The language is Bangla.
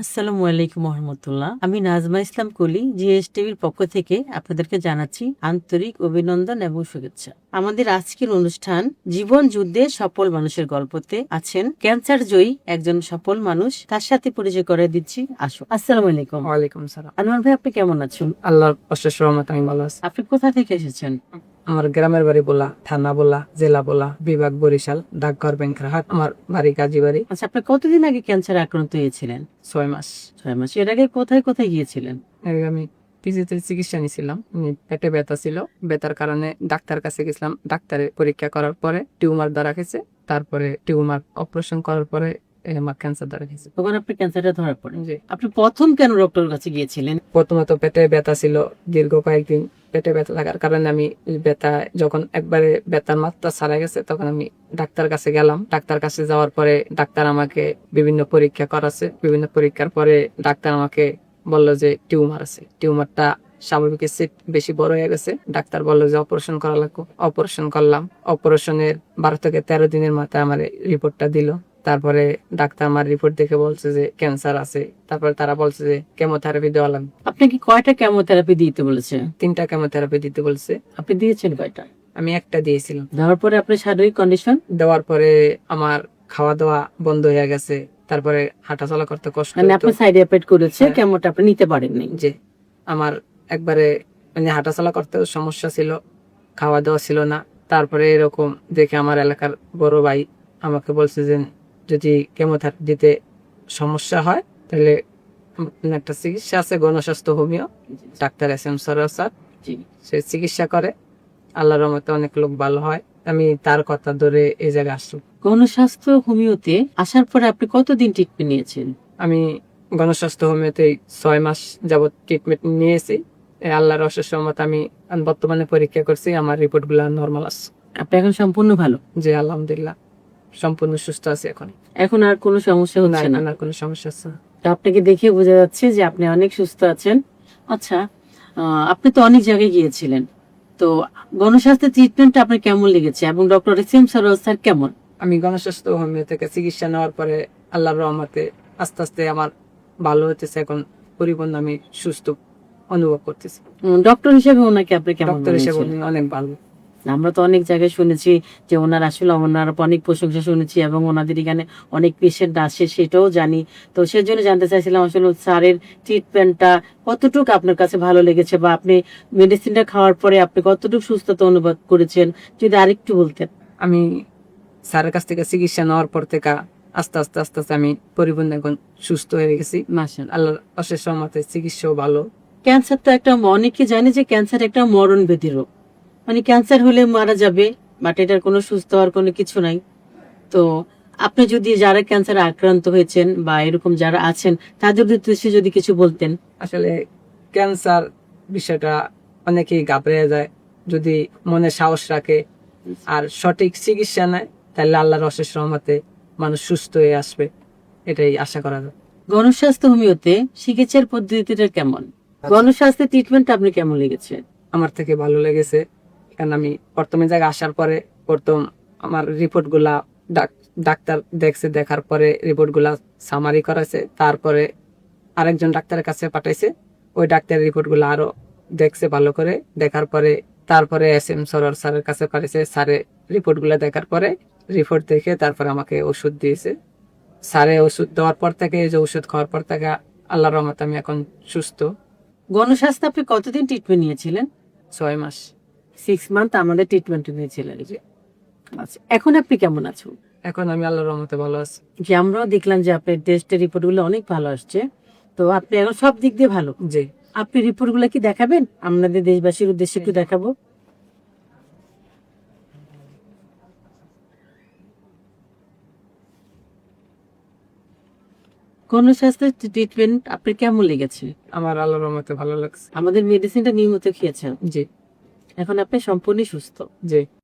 আসসালামু আলাইকুম রহমতুল্লাহ। আমি নাজমা ইসলাম কলি, জিএসটিভির পক্ষ থেকে আপনাদেরকে জানাচ্ছি আন্তরিক অভিনন্দন এবং শুভেচ্ছা। আমাদের আজকের অনুষ্ঠান জীবন যুদ্ধে সফল মানুষের গল্পতে আছেন ক্যান্সার জয়ী একজন সফল মানুষ, তার সাথে পরিচয় করে দিচ্ছি। আসো। আসসালামু আলাইকুম। ওয়ালাইকুম সালাম। আনোয়ার ভাই, আপনি কেমন আছেন? আল্লাহর অশেষ রহমতে আমি ভালো আছি। আপনি কোথা থেকে এসেছেন? আমার গ্রামের বাড়ি বোলা, থানা বোলা, জেলা বোলা, বিভাগ বরিশাল, ডাকঘর ব্যাংকহাট। আমার বাড়ি কাজী বাড়ি। আচ্ছা, আপনি কতদিন আগে ক্যান্সারে আক্রান্ত হয়েছিলেন? 6 মাস। 6 মাস। এর আগে কোথায় কোথায় গিয়েছিলেন? আমি পিজিতে চিকিৎসা নিয়েছিলাম। পেটে ব্যথা ছিল, ব্যথার কারণে ডাক্তার কাছে গেছিলাম। ডাক্তারে পরীক্ষা করার পরে টিউমার ধরা গেছে। তারপরে টিউমার অপারেশন করার পরে আমার ক্যান্সার ধরা গেছে। তখন আপনি ক্যান্সারটা ধরা পড়ে। জি। আপনি প্রথম কেন ডক্টরের কাছে গিয়েছিলেন? প্রথমত পেটে ব্যথা ছিল দীর্ঘ কয়েকদিন। পেটে ব্যথা থাকার কারণে আমি ব্যথা যখন একবারে ব্যথার মাত্রা ছাড়া গেছে তখন আমি ডাক্তার কাছে গেলাম। ডাক্তার কাছে যাওয়ার পরে ডাক্তার আমাকে বিভিন্ন পরীক্ষা করাছে। বিভিন্ন পরীক্ষার পরে ডাক্তার আমাকে বললো যে টিউমার আছে। টিউমারটা স্বাভাবিকের চেয়ে বেশি বড় হয়ে গেছে। ডাক্তার বললো যে অপারেশন করা লাগবে। অপারেশন করলাম। অপারেশনের 12 থেকে 13 দিনের মাথায় আমার রিপোর্টটা দিল। তারপরে ডাক্তার আমার রিপোর্ট দেখে বলছে যে ক্যান্সার আছে। তারপরে তারা বলছে যে কেমোথেরাপি দেওয়া লাগবে। আপনাকে কয়টা কেমোথেরাপি দিতে বলেছে? 3টা কেমোথেরাপি দিতে বলছে। আপনি দিয়েছেন কয়টা? আমি একটা দিয়েছিলাম। দেওয়ার পরে আপনার শারীরিক কন্ডিশন? দেওয়ার পরে আমার খাওয়া দাওয়া বন্ধ হয়ে গেছে। তারপরে হাঁটাচলা করতে কষ্ট মানে হতো। আপনার সাইড এফেক্ট করেছে, হ্যাঁ। কেমোটা আপনি নিতে পারেননি। যে আমার একবারে মানে হাঁটাচলা করতে সমস্যা ছিল, খাওয়া দাওয়া ছিল না। তারপরে এরকম দেখে আমার এলাকার বড় ভাই আমাকে বলছে যে যদি কেমোথেরাপি দিতে সমস্যা হয় তাহলে একটা চিকিৎসা আছে Gonoshasthaya homeo, doctor SM Sarowar sir, জি। সে চিকিৎসা করে। আল্লাহর রহমতে অনেক লোক ভালো হয়। আমি তার কথা ধরে এই জায়গায় আসলাম। গণস্বাস্থ্য হোমিওতে আসার পরে আপনি কতদিন ট্রিটমেন্ট নিয়েছেন? আমি গণস্বাস্থ্য হোমিওতে 6 মাস যাবত ট্রিটমেন্ট নিয়েছি। আল্লাহর অশেষ রহমতে আমি বর্তমানে পরীক্ষা করছি, আমার রিপোর্ট গুলা নর্মাল আছে। আপনি এখন সম্পূর্ণ ভালো? জি আলহামদুলিল্লাহ, সম্পূর্ণ সুস্থ আছি এখন। এখন আর কোনো সমস্যা না, হচ্ছে না? এখন আর কোনো সমস্যা আছে না। তো আপনাকে দেখে বোঝা যাচ্ছে যে আপনি অনেক সুস্থ আছেন। আচ্ছা, আপনি তো অনেক জায়গায় গিয়েছিলেন, তো গণস্বাস্থ্য ট্রিটমেন্টটা আপনার কেমন লেগেছে এবং ডক্টর SM সরোয়ার স্যার কেমন? আমি গণস্বাস্থ্য হোমিও থেকে চিকিৎসা নেওয়ার পরে আল্লাহর রহমতে আস্তে আস্তে আমার ভালো হতেছে। এখন পরিপূর্ণ আমি সুস্থ অনুভব করতেছি। ডক্টর হিসেবে ওনাকে আপনি কেমন ডক্টর হিসেবে মনে হয়েছে? উনি অনেক ভালো। আমরা তো অনেক জায়গায় শুনেছি যে ওনার আসলে ওনার অনেক প্রশংসা শুনেছি এবং ওনাদের এখানে অনেক পেশেন্ট আসে, সেটাও জানি। তো সেজন্য জানতে চাইছিলাম আসলে স্যারের ট্রিটমেন্টটা কতটুকু আপনার কাছে ভালো লেগেছে, বা আপনি মেডিসিনটা খাওয়ার পরে আপনি কতটুকু সুস্থতা অনুভব করেছেন, যদি আরেকটু বলতেন। আমি স্যারের কাছ থেকে চিকিৎসা নেওয়ার পর থেকে আস্তে আস্তে আস্তে আস্তে আমি পরিপূর্ণ এখন সুস্থ হয়ে গেছি। মাশাআল্লাহ। আল্লাহর অশেষ রহমতে চিকিৎসাও ভালো। ক্যান্সার তো একটা, অনেকে জানে যে ক্যান্সার একটা মরণ ব্যাধি রোগ, মানে ক্যান্সার হলে মারা যাবে, বাট এটার কোনো সুস্থ হওয়ার কোনো কিছু নাই। তো আপনি যদি যারা ক্যান্সারে আক্রান্ত হয়েছেন বা এরকম যারা আছেন তাদের উদ্দেশ্যে যদি কিছু বলতেন। আসলে ক্যান্সার বিষয়টা অনেকেই ঘাবড়ে যায়, যদি মনে সাহস রাখে আর সঠিক চিকিৎসা নেয় তাহলে আল্লাহর অশেষ রহমতে মানুষ সুস্থ হয়ে আসবে, এটাই আশা করা যায়। গণস্বাস্থ্য হোমিওতে চিকিৎসার পদ্ধতিটা কেমন? গণস্বাস্থ্য ট্রিটমেন্ট আপনি কেমন লেগেছে? আমার থেকে ভালো লেগেছে, কারণ আমি প্রথমে জায়গায় আসার পরে প্রথম আমার রিপোর্ট গুলা ডাক্তার দেখছে, দেখার পরে রিপোর্ট গুলা সামারি করাছে। তারপরে আরেকজন ডাক্তারের কাছে পাঠাইছে, ওই ডাক্তারের রিপোর্ট গুলো আরো দেখছে ভালো করে। দেখার পরে তারপরে SM সরোয়ার স্যারের কাছে পাঠাইছে। স্যারে রিপোর্ট গুলা দেখার পরে রিপোর্ট দেখে তারপরে আমাকে ওষুধ দিয়েছে। স্যারে ওষুধ দেওয়ার পর থেকে, এই যে ওষুধ খাওয়ার পর থেকে আল্লাহর রহমতে আমি এখন সুস্থ। গণস্বাস্থ্য আপনি কতদিন ট্রিটমেন্ট নিয়েছিলেন? 6 মাস। 6 মান্থ আমাদের ট্রিটমেন্ট নিয়েছিলেন। আচ্ছা, এখন আপনি কেমন আছেন? এখন আমি আল্লাহর রহমতে ভালো আছি। যে আমরাও দেখলাম যে আপনার টেস্টের রিপোর্ট গুলো অনেক ভালো আসছে, তো আপনি এখন সব দিক দিয়ে ভালো। জি। আপনি রিপোর্ট গুলো কি দেখাবেন আমাদের দেশবাসীর উদ্দেশ্যে? একটু দেখাবো। গণস্বাস্থ্য ট্রিটমেন্ট আপনার কেমন লেগেছে? আমার আল্লাহর রহমতে ভালো লাগছে। আমাদের মেডিসিনটা নিয়মিত খেয়েছেন, জি। এখন আপনি সম্পূর্ণ সুস্থ। জি।